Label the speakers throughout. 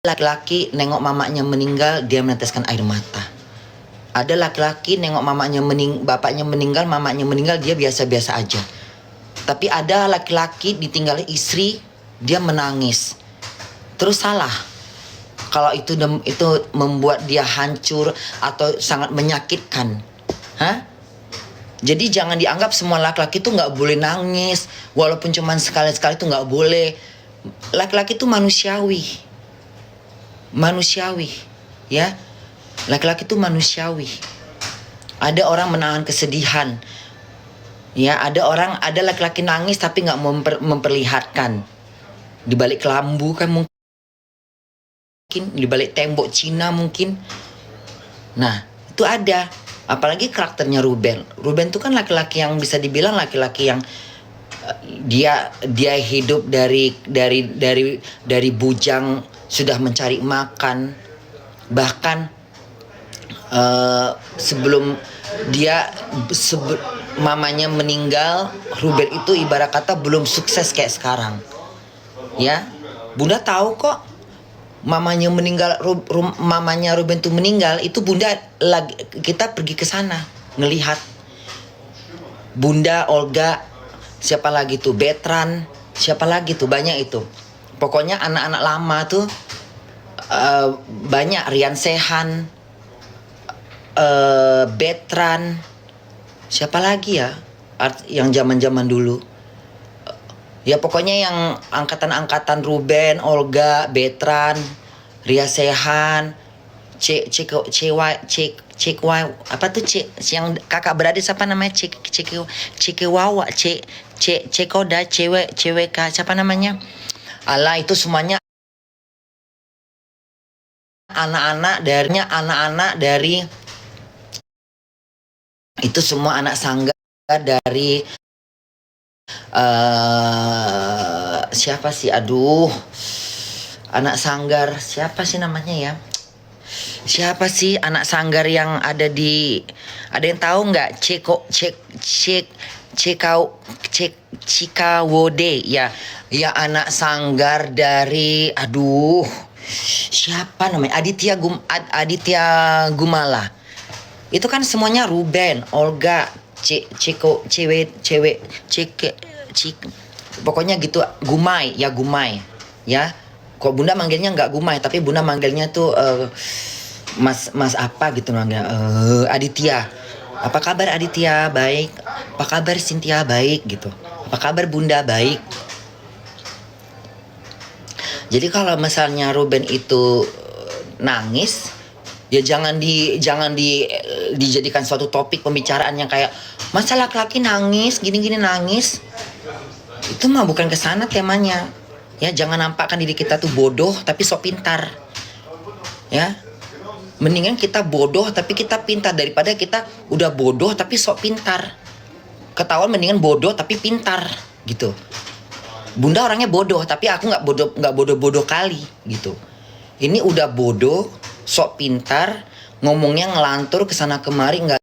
Speaker 1: laki-laki nengok mamanya meninggal, dia meneteskan air mata. Ada laki-laki nengok bapaknya meninggal, mamanya meninggal, dia biasa-biasa aja. Tapi ada laki-laki ditinggal istri, dia menangis. Terus salah kalau itu membuat dia hancur atau sangat menyakitkan. Hah? Jadi jangan dianggap semua laki-laki itu nggak boleh nangis, walaupun cuma sekali-sekali itu nggak boleh. Laki-laki itu manusiawi, ya. Laki-laki itu manusiawi. Ada orang menahan kesedihan, ya. Ada laki-laki nangis tapi nggak memperlihatkan. Di balik kelambu kan mungkin, di balik tembok Cina mungkin. Nah itu ada. Apalagi karakternya Ruben. Ruben itu kan laki-laki yang bisa dibilang laki-laki yang dia hidup dari bujang, sudah mencari makan. Bahkan sebelum mamanya meninggal, Ruben itu ibarat kata belum sukses kayak sekarang. Ya, Bunda tahu kok. Mamanya Ruben tuh meninggal, itu Bunda kita pergi ke sana ngelihat. Bunda, Olga, siapa lagi tuh, Betran, siapa lagi tuh, banyak itu. Pokoknya anak-anak lama tuh banyak, Rian Sehan, Betran, siapa lagi ya yang zaman-zaman dulu. Ya pokoknya yang angkatan-angkatan Ruben, Olga, Betran, Ria Sehan, apa tuh yang kakak beradik siapa namanya, Cekewawa, Cekoda, cewek siapa namanya? Allah, itu semuanya anak-anak dari itu semua anak sangga dari siapa sih, anak sanggar siapa sih namanya ya, siapa sih anak sanggar yang ada yang tahu nggak? Cikawode ya anak sanggar dari siapa namanya, Aditya Gumala. Itu kan semuanya Ruben, Olga, pokoknya gitu, Gumai ya. Kok Bunda manggilnya nggak Gumai, tapi Bunda manggilnya tuh Mas apa gitu namanya, Aditya. Apa kabar Aditya? Baik. Apa kabar Cynthia? Baik gitu. Apa kabar Bunda? Baik. Jadi kalau misalnya Ruben itu nangis, ya jangan dijadikan suatu topik pembicaraan yang kayak masa laki-laki nangis gini-gini nangis. Itu mah bukan kesana temanya. Ya jangan nampakkan diri kita tuh bodoh tapi sok pintar. Ya. Mendingan kita bodoh tapi kita pintar daripada kita udah bodoh tapi sok pintar. Ketahuan mendingan bodoh tapi pintar gitu. Bunda orangnya bodoh tapi aku nggak bodoh kali gitu. Ini udah bodoh, sok pintar, ngomongnya ngelantur kesana kemari, nggak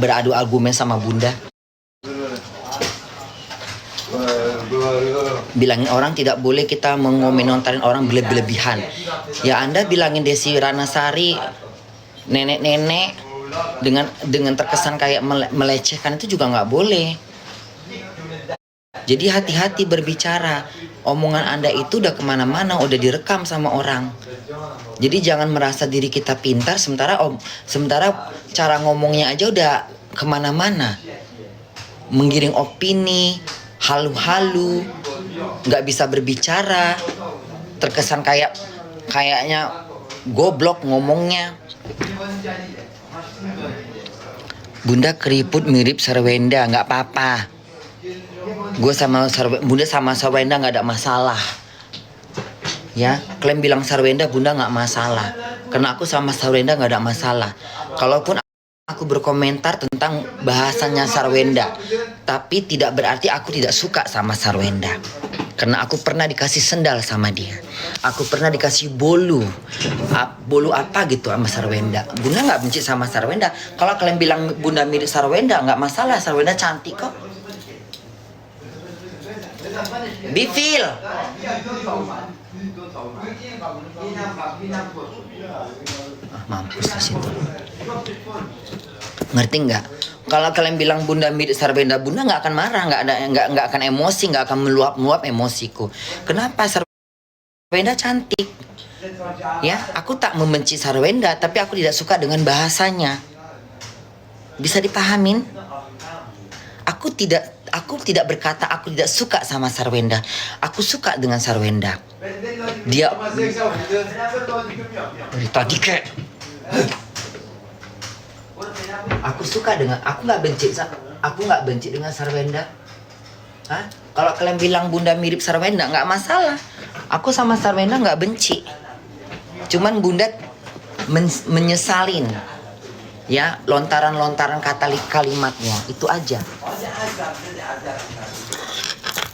Speaker 1: beradu argumen sama Bunda. Bilangin orang tidak boleh kita mengomentarkan orang berlebihan. Ya Anda bilangin Desi Ranasari nenek-nenek dengan terkesan kayak melecehkan, itu juga nggak boleh. Jadi hati-hati berbicara. Omongan Anda itu udah kemana-mana, udah direkam sama orang. Jadi jangan merasa diri kita pintar, sementara cara ngomongnya aja udah kemana-mana. Menggiring opini, halu-halu, nggak bisa berbicara, terkesan kayaknya goblok ngomongnya. Bunda keriput mirip Sarwenda, nggak apa-apa. Gue Bunda sama Sarwenda nggak ada masalah. Ya, klaim bilang Sarwenda Bunda nggak masalah. Karena aku sama Sarwenda nggak ada masalah. Kalaupun aku berkomentar tentang bahasanya Sarwenda, tapi tidak berarti aku tidak suka sama Sarwenda. Karena aku pernah dikasih sendal sama dia. Aku pernah dikasih bolu apa gitu sama Sarwenda. Bunda nggak benci sama Sarwenda. Kalau kalian bilang Bunda mirip Sarwenda, nggak masalah. Sarwenda cantik kok. Bifil. Mampus di situ. Ngerti nggak? Kalau kalian bilang Bunda mirip Sarwenda, Bunda nggak akan marah, nggak akan emosi, nggak akan meluap emosiku. Kenapa? Sarwenda cantik. Ya, aku tak membenci Sarwenda, tapi aku tidak suka dengan bahasanya. Bisa dipahamin? Aku tidak berkata aku tidak suka sama Sarwenda. Aku suka dengan Sarwenda. Dia dari tadi kek. Aku nggak benci dengan Sarwenda. Hah? Kalau kalian bilang Bunda mirip Sarwenda, nggak masalah. Aku sama Sarwenda nggak benci. Cuman Bunda menyesalin, ya, lontaran-lontaran kata kalimatnya itu aja.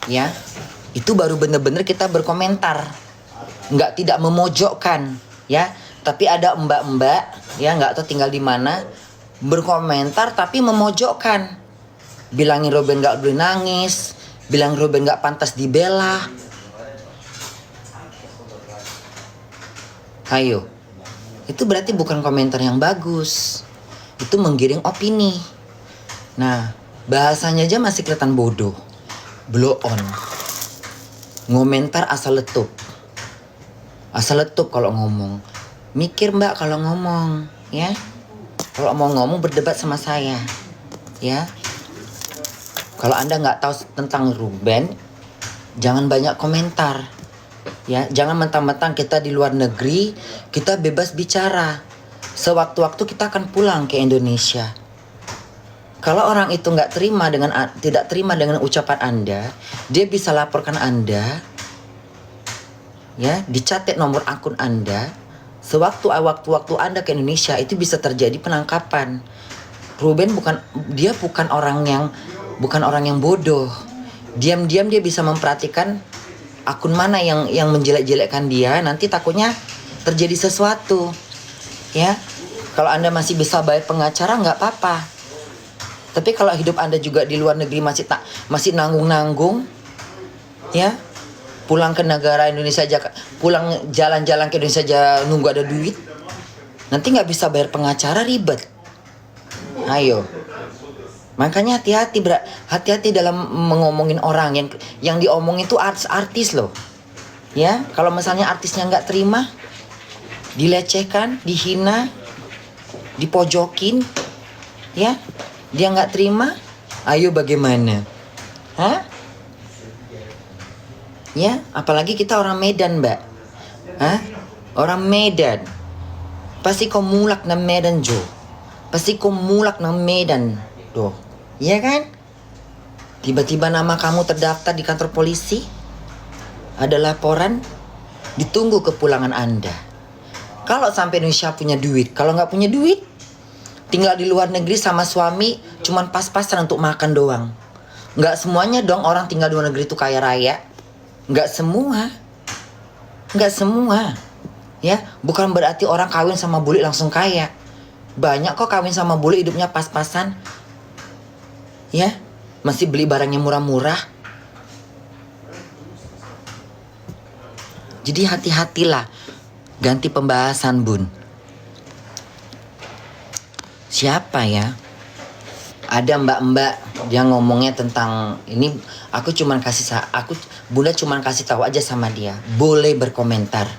Speaker 1: Ya, itu baru bener-bener kita berkomentar, nggak tidak memojokkan, ya. Tapi ada mbak-mbak, ya, nggak tahu tinggal di mana, berkomentar tapi memojokkan, bilangin Ruben nggak boleh nangis, bilang Ruben nggak pantas dibela. Ayo, itu berarti bukan komentar yang bagus, itu menggiring opini. Nah, bahasanya aja masih kelihatan bodoh, blow on, ngomentar asal letup kalau ngomong. Mikir mbak kalau ngomong, ya. Kalau mau ngomong berdebat sama saya, ya. Kalau Anda nggak tahu tentang Ruben, jangan banyak komentar, ya. Jangan mentang-mentang kita di luar negeri, kita bebas bicara. Sewaktu-waktu kita akan pulang ke Indonesia. Kalau orang itu tidak terima dengan ucapan Anda, dia bisa laporkan Anda, ya, dicatat nomor akun Anda. Sewaktu Anda ke Indonesia itu bisa terjadi penangkapan. Ruben bukan orang yang bodoh. Diam-diam dia bisa memperhatikan akun mana yang menjelek-jelekkan dia. Nanti takutnya terjadi sesuatu, ya. Kalau Anda masih bisa bayar pengacara nggak apa-apa. Tapi kalau hidup Anda juga di luar negeri masih nanggung-nanggung, ya. Pulang ke negara Indonesia aja, pulang jalan-jalan ke Indonesia aja nunggu ada duit, nanti nggak bisa bayar pengacara, ribet. Ayo, makanya hati-hati dalam mengomongin orang yang diomongin itu artis loh, ya. Kalau misalnya artisnya nggak terima, dilecehkan, dihina, dipojokin, ya, dia nggak terima, ayo bagaimana? Hah? Ya, apalagi kita orang Medan, Mbak. Hah? Orang Medan. Pasti kau mulak na Medan, Jo. Pasti kau mulak na Medan, doh. Iya kan? Tiba-tiba nama kamu terdaftar di kantor polisi. Ada laporan, ditunggu kepulangan Anda. Kalau sampai Indonesia punya duit, kalau nggak punya duit, tinggal di luar negeri sama suami, cuman pas-pasan untuk makan doang. Nggak semuanya dong orang tinggal di luar negeri itu kaya raya. Nggak semua, ya. Bukan berarti orang kawin sama bule langsung kaya. Banyak kok kawin sama bule hidupnya pas-pasan, ya. Masih beli barangnya murah-murah. Jadi hati-hatilah. Ganti pembahasan, Bun. Siapa ya? Ada mbak-mbak dia ngomongnya tentang ini. Bunda cuman kasih tahu aja sama dia, boleh berkomentar,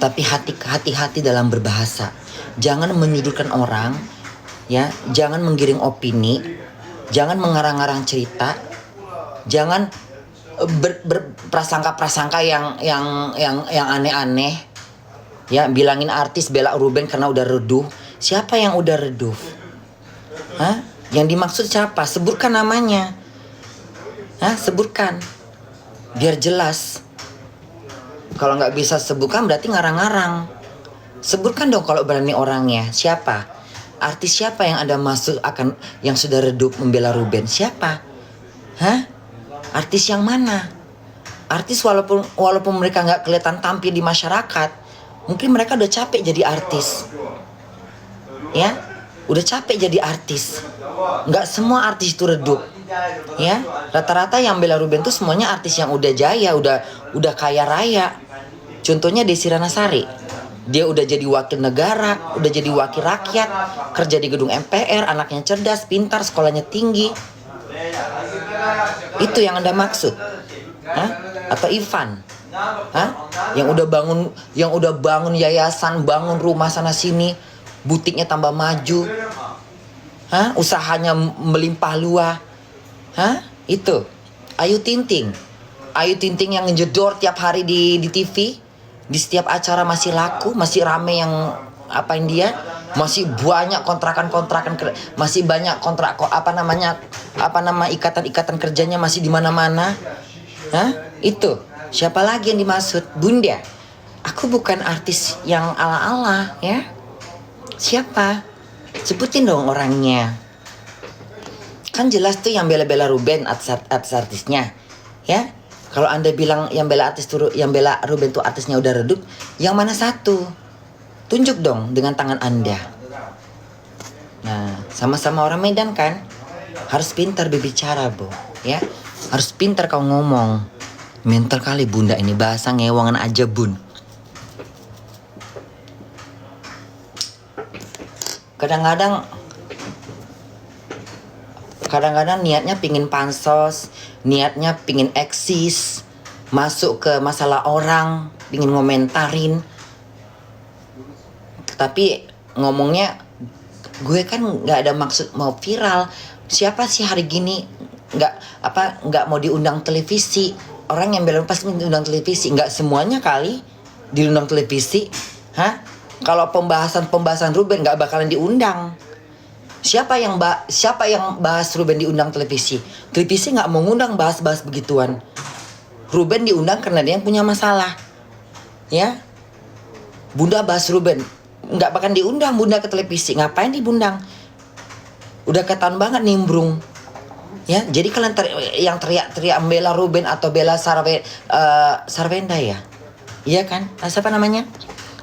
Speaker 1: tapi hati-hati dalam berbahasa. Jangan menyudutkan orang, ya. Jangan menggiring opini, jangan mengarang-arang cerita, jangan berprasangka-prasangka yang aneh-aneh, ya. Bilangin artis bela Ruben karena udah redup. Siapa yang udah redup? Hah? Yang dimaksud siapa? Sebutkan namanya. Hah? Sebutkan. Biar jelas. Kalau nggak bisa sebutkan berarti ngarang-ngarang. Sebutkan dong kalau berani orangnya. Siapa? Artis siapa yang ada masuk yang sudah redup membela Ruben? Siapa? Hah? Artis yang mana? Artis walaupun mereka nggak kelihatan tampil di masyarakat, mungkin mereka udah capek jadi artis. Ya? Udah capek jadi artis. Nggak semua artis itu redup. Ya, rata-rata yang bela Ruben tuh semuanya artis yang udah jaya, udah kaya raya. Contohnya Desi Ranasari. Dia udah jadi wakil negara, udah jadi wakil rakyat, kerja di gedung MPR, anaknya cerdas, pintar, sekolahnya tinggi. Itu yang Anda maksud? Hah? Atau Ivan? Hah? Yang udah bangun yayasan, bangun rumah sana sini, butiknya tambah maju. Hah? Usahanya melimpah luah. Hah? Itu. Ayu Ting Ting. Ayu Ting Ting yang ngejedor tiap hari di TV. Di setiap acara masih laku, masih rame yang apain dia. Masih banyak kontrakan-kontrakan, masih banyak kontrak ikatan-ikatan kerjanya masih di mana-mana. Hah? Itu. Siapa lagi yang dimaksud? Bunda. Aku bukan artis yang ala-ala, ya. Siapa? Sebutin dong orangnya. Kan jelas tuh yang bela-bela Ruben artisnya, ya. Kalau Anda bilang yang bela Ruben tuh artisnya udah redup, yang mana satu? Tunjuk dong dengan tangan Anda. Nah, sama-sama orang Medan kan? Harus pintar berbicara, Bu, ya. Harus pintar kau ngomong. Mental kali Bunda ini, bahasa ngewangan aja, Bun. Kadang-kadang niatnya pingin pansos, niatnya pingin eksis, masuk ke masalah orang, pingin ngomentarin. Tapi ngomongnya, gue kan nggak ada maksud mau viral. Siapa sih hari gini nggak mau diundang televisi? Orang yang bilang pasti diundang televisi, nggak semuanya kali diundang televisi. Hah? Kalau pembahasan Ruben nggak bakalan diundang. Siapa yang bahas Ruben diundang televisi? Televisi nggak mau ngundang bahas-bahas begituan. Ruben diundang karena dia yang punya masalah. Ya, Bunda bahas Ruben, nggak bakal diundang Bunda ke televisi. Ngapain diundang? Udah ketahuan banget nimbrung. Ya, jadi kalian yang teriak-teriak membela Ruben atau bela Sarwenda ya? Iya kan? Siapa namanya?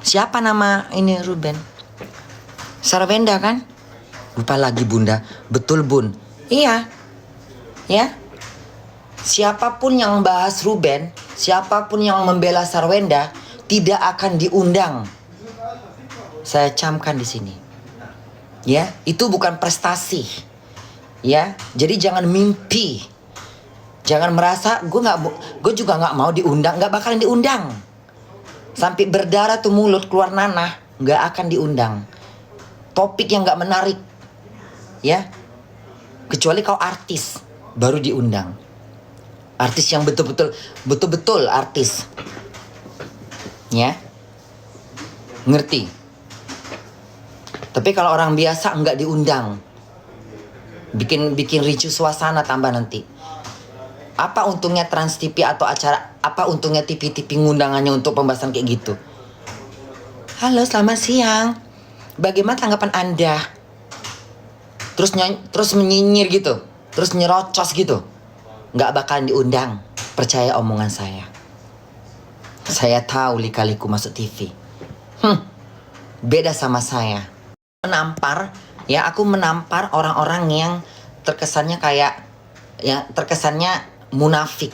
Speaker 1: Siapa nama ini Ruben? Sarwenda kan? Lupa lagi Bunda. Betul Bun. Iya. Ya. Siapapun yang bahas Ruben, siapapun yang membela Sarwenda tidak akan diundang. Saya camkan di sini. Ya, itu bukan prestasi. Ya, jadi jangan mimpi. Jangan merasa gue juga nggak mau diundang, nggak bakalan diundang. Sampai berdarah tuh mulut keluar nanah, nggak akan diundang. Topik yang nggak menarik. Ya, kecuali kau artis baru diundang. Artis yang betul-betul artis. Ya, ngerti. Tapi kalau orang biasa nggak diundang, bikin ricu suasana tambah nanti. Apa untungnya Trans TV atau acara? Apa untungnya TV-TV ngundangannya untuk pembahasan kayak gitu? Halo, selamat siang. Bagaimana tanggapan Anda? Terus menyinyir gitu, terus nyerocos gitu, nggak bakalan diundang. Percaya omongan saya. Saya tahu lika-liku masuk TV. Beda sama saya. Aku menampar orang-orang yang terkesannya munafik,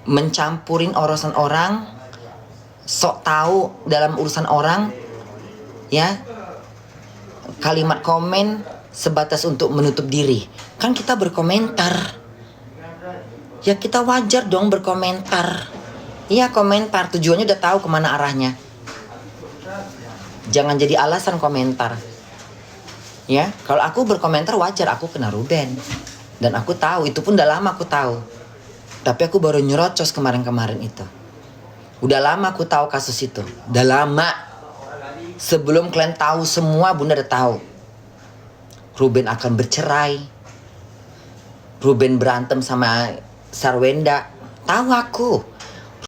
Speaker 1: mencampurin urusan orang, sok tahu dalam urusan orang, ya. Kalimat komen sebatas untuk menutup diri. Kan kita berkomentar. Ya kita wajar dong berkomentar. Iya komentar, tujuannya udah tahu kemana arahnya. Jangan jadi alasan komentar. Ya, kalau aku berkomentar wajar, aku kena Ruben. Dan aku tahu, itu pun udah lama aku tahu. Tapi aku baru nyerocos kemarin-kemarin itu. Udah lama aku tahu kasus itu. Udah lama. Sebelum kalian tahu semua, Bunda udah tahu. Ruben akan bercerai. Ruben berantem sama Sarwenda. Tahu aku.